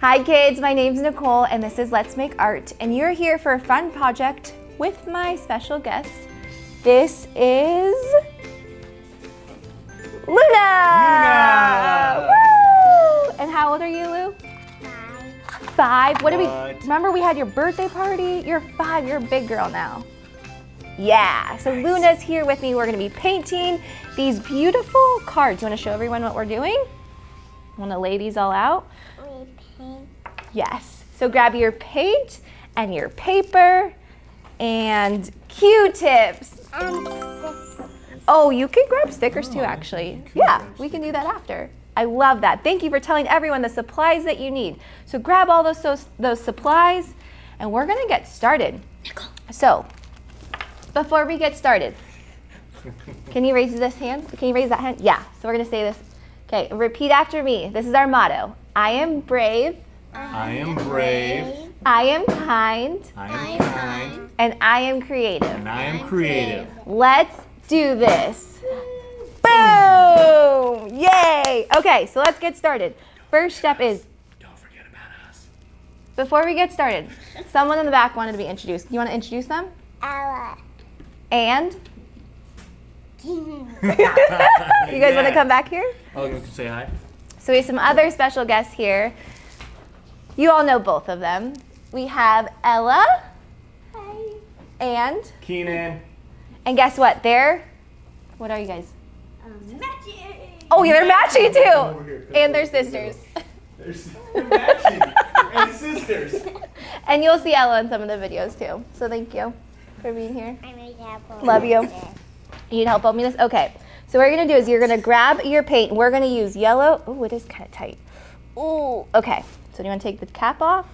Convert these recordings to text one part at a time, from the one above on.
Hi kids, my name's Nicole and this is Let's Make Art, and you're here for a fun project with my special guest. This is Luna! Woo! And how old are you, Lou? 5. What? Remember we had your birthday party? You're 5, you're a big girl now. Yeah, so Luna's here with me. We're gonna be painting these beautiful cards. You wanna show everyone what we're doing? Wanna lay these all out? Yes, so grab your paint and your paper and Q-tips. Oh, you can grab stickers too, actually. Yeah, we can do that after. I love that. Thank you for telling everyone the supplies that you need. So grab all those supplies and we're gonna get started. So, before we get started, can you raise this hand? Can you raise that hand? Yeah, so we're gonna say this. Okay, repeat after me. This is our motto. I am brave. I am brave. I am kind. I am kind. And I am creative. And I am creative. Let's do this. Boom! Yay! Okay, so let's get started. First step is, Don't forget about us. before we get started, someone in the back wanted to be introduced. You want to introduce them? Ella. And? You guys want to come back here? Oh, you can say hi? So we have some other special guests here. You all know both of them. We have Ella and guess what? What are you guys? Matching. Oh, yeah, they're matching too. And they're sisters. They're matching. And sisters. And you'll see Ella in some of the videos too. So thank you for being here. I need help. Love you. You need help helping me this? Okay. So what you're gonna do is you're gonna grab your paint. We're gonna use yellow. Oh, it is kind of tight. Oh, okay. So do you want to take the cap off?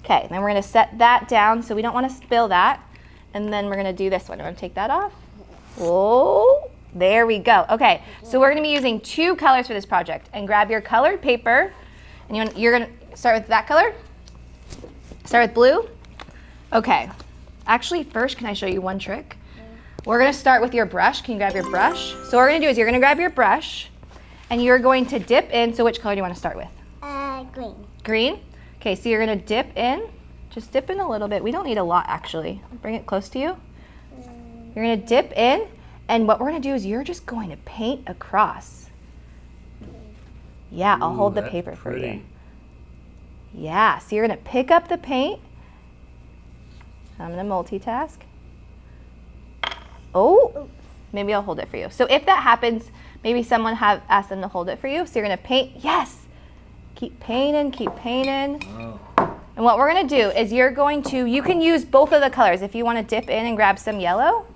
Okay, then we're going to set that down so we don't want to spill that. And then we're going to do this one. You want to take that off? Oh, there we go. Okay, so we're going to be using 2 colors for this project. And grab your colored paper. And you're going to start with that color? Start with blue? Okay. Actually, first, can I show you one trick? We're going to start with your brush. Can you grab your brush? So what we're going to do is you're going to grab your brush. And you're going to dip in. So which color do you want to start with? Green. Green? Okay, so you're gonna dip in. Just dip in a little bit. We don't need a lot, actually. Bring it close to you. You're gonna dip in, and what we're gonna do is you're just going to paint across. Yeah, I'll hold the paper for you. Yeah, so you're gonna pick up the paint. I'm gonna multitask. Oh, maybe I'll hold it for you. So if that happens, maybe someone asked them to hold it for you. So you're gonna paint, yes. Keep painting, keep painting. Oh. And what we're gonna do is you can use both of the colors. If you wanna dip in and grab some yellow,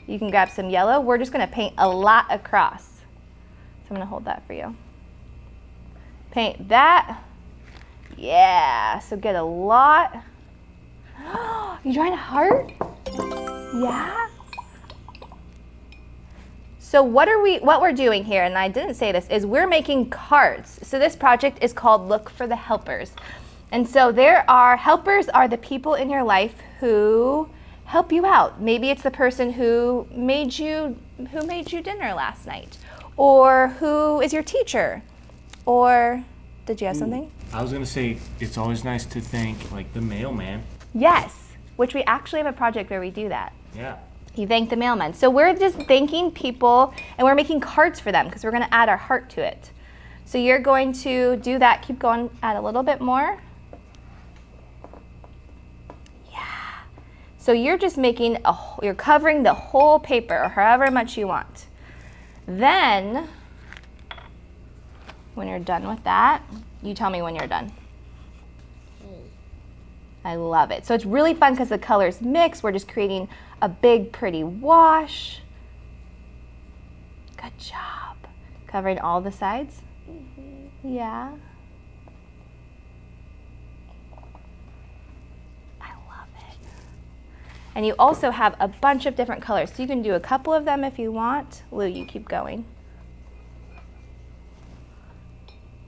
you can grab some yellow. We're just gonna paint a lot across. So I'm gonna hold that for you. Paint that. Yeah, so get a lot. You drawing a heart? Yeah. So what we're doing here, and I didn't say this, is we're making cards. So this project is called Look for the Helpers. And so helpers are the people in your life who help you out. Maybe it's the person who made you dinner last night, or who is your teacher, or did you have something? I was gonna say it's always nice to thank like the mailman. Yes, which we actually have a project where we do that. Yeah. You thank the mailman. So we're just thanking people, and we're making cards for them because we're going to add our heart to it. So you're going to do that. Keep going, add a little bit more. Yeah. So you're just you're covering the whole paper, or however much you want. Then, when you're done with that, you tell me when you're done. I love it. So it's really fun because the colors mix. We're just creating a big, pretty wash. Good job. Covering all the sides? Yeah. I love it. And you also have a bunch of different colors. So you can do a couple of them if you want. Lou, you keep going.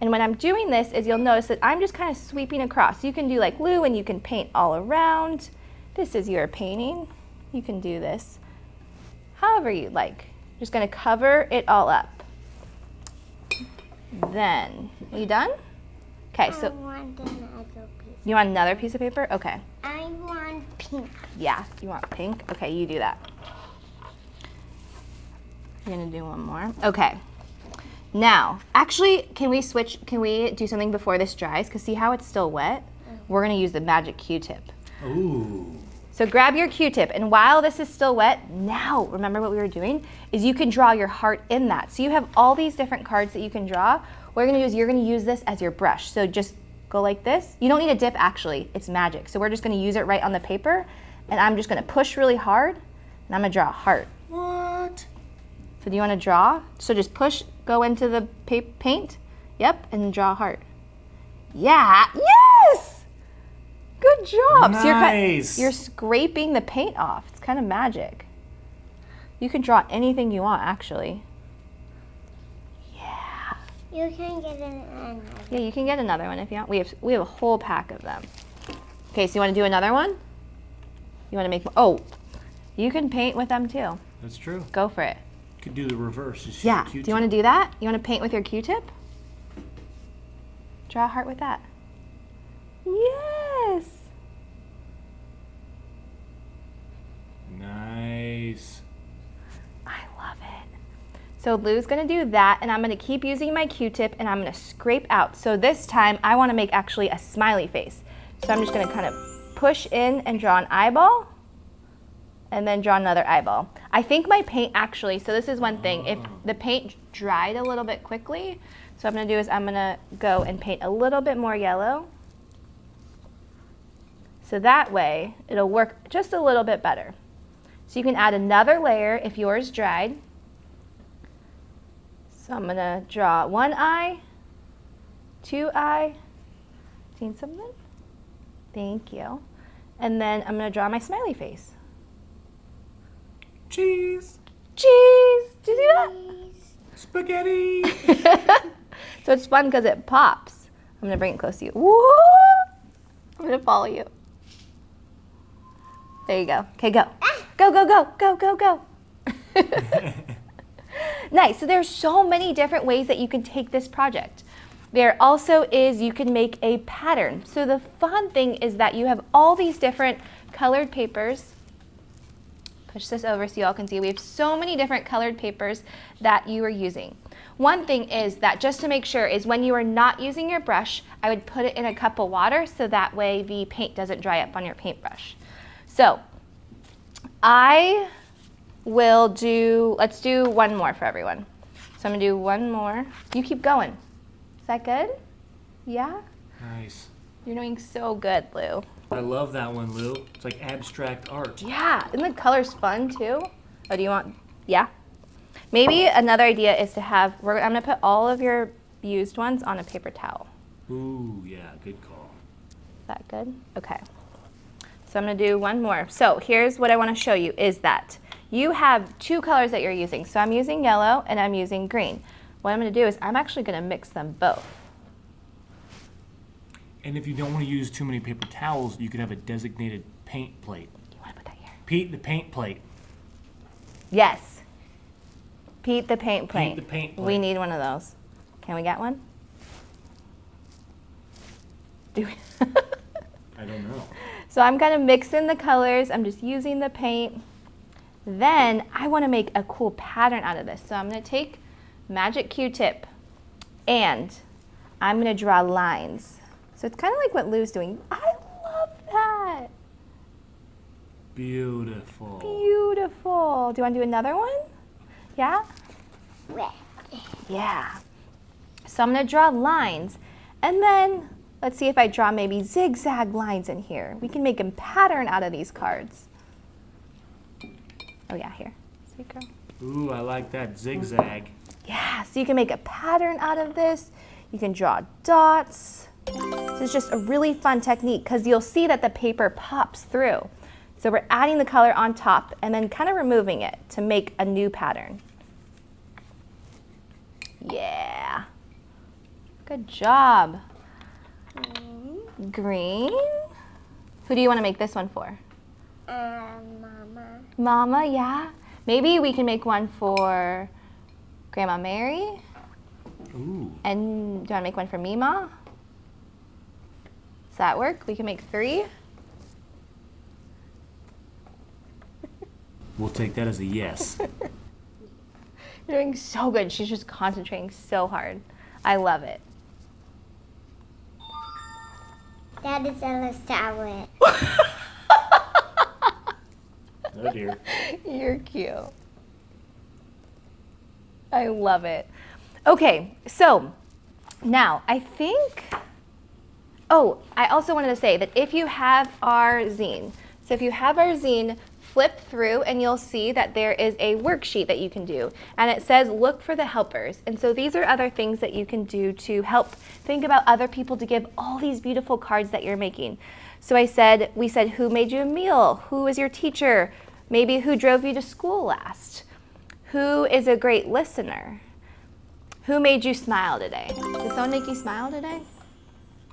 And when I'm doing this is you'll notice that I'm just kind of sweeping across. You can do like Lou and you can paint all around. This is your painting. You can do this however you'd like. Just gonna cover it all up. Then, are you done? Okay, I so want another piece. you want another piece of paper? Okay. I want pink. Yeah, you want pink? Okay, you do that. You're gonna do one more. Okay. Now, actually, can we do something before this dries? Because see how it's still wet? We're gonna use the magic Q-tip. Ooh. So grab your Q-tip, and while this is still wet, now, remember what we were doing? Is you can draw your heart in that. So you have all these different cards that you can draw. What you're gonna do is you're gonna use this as your brush. So just go like this. You don't need a dip, actually. It's magic. So we're just gonna use it right on the paper, and I'm just gonna push really hard, and I'm gonna draw a heart. What? So do you wanna draw? So just push, go into the paint. Yep, and draw a heart. Yeah, yes! Good job. Nice. So you're scraping the paint off. It's kind of magic. You can draw anything you want, actually. Yeah. You can get another. Yeah, you can get another one if you want. We have a whole pack of them. Okay, so you want to do another one? You want to make? Oh, you can paint with them too. That's true. Go for it. You could do the reverse. Just use Yeah. the Do you Q-tip. want to do that? You want to paint with your Q-tip? Draw a heart with that. Yes. Nice. I love it. So Lou's gonna do that, and I'm gonna keep using my Q-tip, and I'm gonna scrape out. So this time, I wanna make actually a smiley face. So I'm just gonna kind of push in and draw an eyeball, and then draw another eyeball. I think my paint actually, so this is one thing, if the paint dried a little bit quickly, so what I'm gonna do is I'm gonna go and paint a little bit more yellow. So that way, it'll work just a little bit better. So you can add another layer if yours dried. So I'm gonna draw one eye, two eye. Seen something? Thank you. And then I'm gonna draw my smiley face. Cheese. Cheese! Did you see that? Spaghetti. So it's fun because it pops. I'm gonna bring it close to you. Woo! I'm gonna follow you. There you go. Okay, go. Go, go, go, go, go, go. Nice. So there's so many different ways that you can take this project. There also is you can make a pattern. So the fun thing is that you have all these different colored papers. Push this over so you all can see. We have so many different colored papers that you are using. One thing is that just to make sure is when you are not using your brush, I would put it in a cup of water so that way the paint doesn't dry up on your paintbrush. So I will do, let's do one more for everyone. So I'm gonna do one more. You keep going. Is that good? Yeah? Nice. You're doing so good, Lou. I love that one, Lou. It's like abstract art. Yeah, and the color's fun too. Oh, do you want, yeah? Maybe another idea is to have, I'm gonna put all of your used ones on a paper towel. Ooh, yeah, good call. Is that good? Okay. So I'm gonna do one more. So here's what I wanna show you is that you have two colors that you're using. So I'm using yellow and I'm using green. What I'm gonna do is I'm actually gonna mix them both. And if you don't want to use too many paper towels, you could have a designated paint plate. You wanna put that here? Pete the paint plate. Yes. Pete the paint plate. Pete the paint plate. We need one of those. Can we get one? Do we? I don't know. So I'm kind of mixing the colors. I'm just using the paint. Then I want to make a cool pattern out of this. So I'm going to take magic Q-tip and I'm going to draw lines. So it's kind of like what Lou's doing. I love that. Beautiful. Beautiful. Do you want to do another one? Yeah? Red. Yeah. So I'm going to draw lines. And then let's see if I draw maybe zigzag lines in here. We can make a pattern out of these cards. Oh yeah, here. See, girl? Ooh, I like that zigzag. Yeah, so you can make a pattern out of this. You can draw dots. This is just a really fun technique because you'll see that the paper pops through. So we're adding the color on top and then kind of removing it to make a new pattern. Yeah. Good job. Green. Who do you want to make this one for? Mama. Mama, yeah. Maybe we can make one for Grandma Mary. Ooh. And do you want to make one for Mima? Does that work? We can make 3. We'll take that as a yes. You're doing so good. She's just concentrating so hard. I love it. That is a salad. Oh dear. You're cute. I love it. Okay, so now I think, oh, I also wanted to say that if you have our zine, so if you have our zine, flip through and you'll see that there is a worksheet that you can do. And it says, look for the helpers. And so these are other things that you can do to help think about other people to give all these beautiful cards that you're making. So we said, who made you a meal? Who was your teacher? Maybe who drove you to school last? Who is a great listener? Who made you smile today? Did someone make you smile today?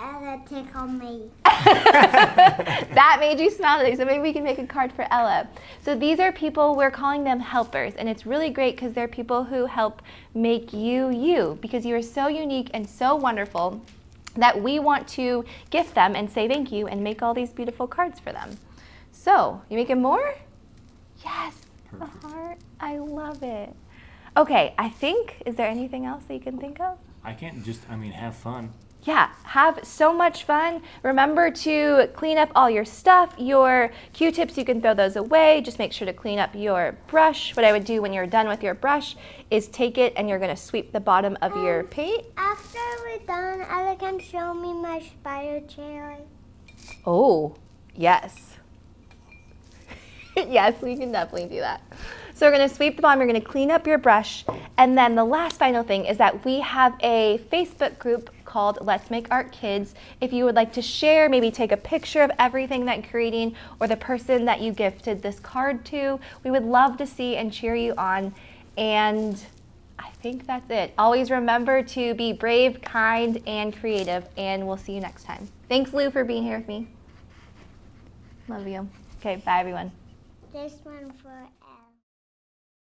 Ella tickled me. That made you smile today, so maybe we can make a card for Ella. So these are people, we're calling them helpers, and it's really great because they're people who help make you, you, because you are so unique and so wonderful that we want to gift them and say thank you and make all these beautiful cards for them. So, you making more? Yes, Perfect. the heart, I love it. Okay, I think, is there anything else that you can think of? I can't just, have fun. Yeah, have so much fun. Remember to clean up all your stuff. Your Q-tips, you can throw those away. Just make sure to clean up your brush. What I would do when you're done with your brush is take it and you're gonna sweep the bottom of your paint. After we're done, Ella can show me my spider cherry. Oh, yes. Yes, we can definitely do that. So we're gonna sweep the bottom, you're gonna clean up your brush, and then the last final thing is that we have a Facebook group called Let's Make Art Kids. If you would like to share, maybe take a picture of everything that you're creating or the person that you gifted this card to, we would love to see and cheer you on. And I think that's it. Always remember to be brave, kind, and creative, and we'll see you next time. Thanks, Lou, for being here with me. Love you. Okay, bye, everyone. This one for